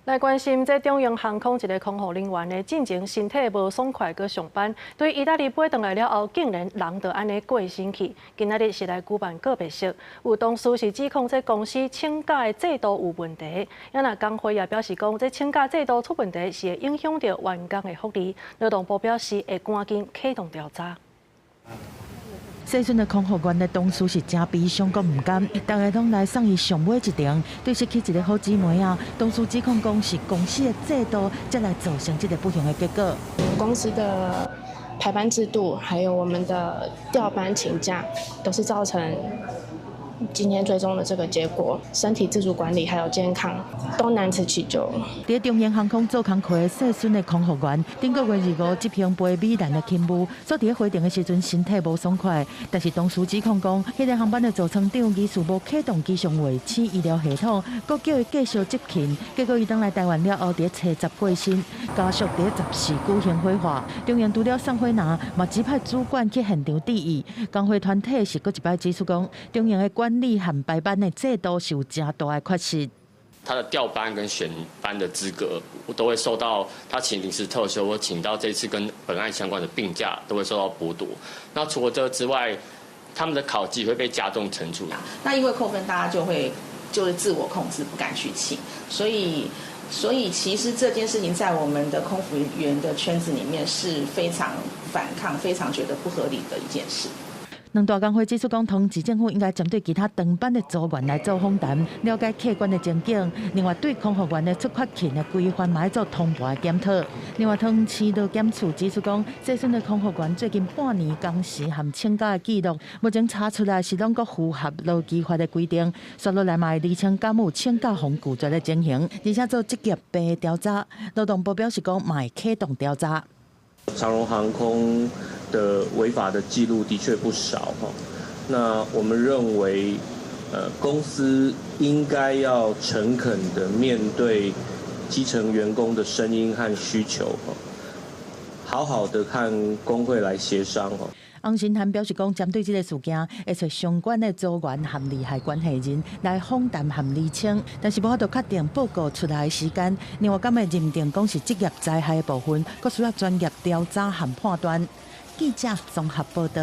来关心这中央航空一个空服人员的进前身体无爽快去上班，对意大利飞回来了后，竟然人就安尼过身去。今仔日是来举办告别式，有同事是指控这公司请假的制度有问题，也那工会也表示讲，这请假制度出问题是会影响到员工的福利。劳动部表示会赶紧启动调查。 细顺的空服员的同事是真悲伤，阁唔甘，大家拢来送伊上尾一程，对失去一个好姊妹啊。同事指控讲是公司的制度，才来造成这个不幸的结果。公司的排班制度，还有我们的调班请假，都是造成今天最终的这个结果。身体自主管理还有健康都难辞其咎。在中央航空做工课的细顺的空服员，顶个月25执行飞米兰的勤务，所伫飞程的时阵身体无爽快，但是同事指控讲，迄个航班的座舱长疑似无启动机上卫生医疗系统，阁叫伊继续执勤，结果伊当来台湾了后，伫初10过身，家属伫14举行火化。中央除了送火拿，嘛指派主管去现场致意。工会团体是阁一摆指出讲，中央的管理和排班的制度是有真大的缺失。 他的调班跟选班的资格，都会受到他请临时特休或请到这次跟本案相关的病假，都会受到剥夺。那除了这个之外，他们的考绩会被加重惩处。那因为扣分，大家就是自我控制，不敢去请，所以其实这件事情在我们的空服员的圈子里面是非常反抗、非常觉得不合理的一件事。 两大工会指出，讲同市政府应该针对其他长班的组员来做访谈，了解客观的情景。另外，对空服员的出发勤的规范，嘛要做通盘的检讨。另外，通市劳检处指出，讲细顺的空服员最近半年工时和请假的记录，目前查出来是拢个符合劳基法的规定，刷落来嘛会厘清敢有请假红拒绝的情形，而且做职业病的调查。劳动部表示，讲嘛会启动调查。 长荣航空的违法的记录的确不少哈，那我们认为，公司应该要诚恳的面对基层员工的声音和需求哈，好好的和工会来协商哈。 翁新涵表示讲，针对这个事件，会找相关的组员和利害关系人来访谈和厘清，但是无法度确定报告出来的时间。另外，敢会认定讲是职业灾害的部分，佫需要专业调查和判断。记者综合报道。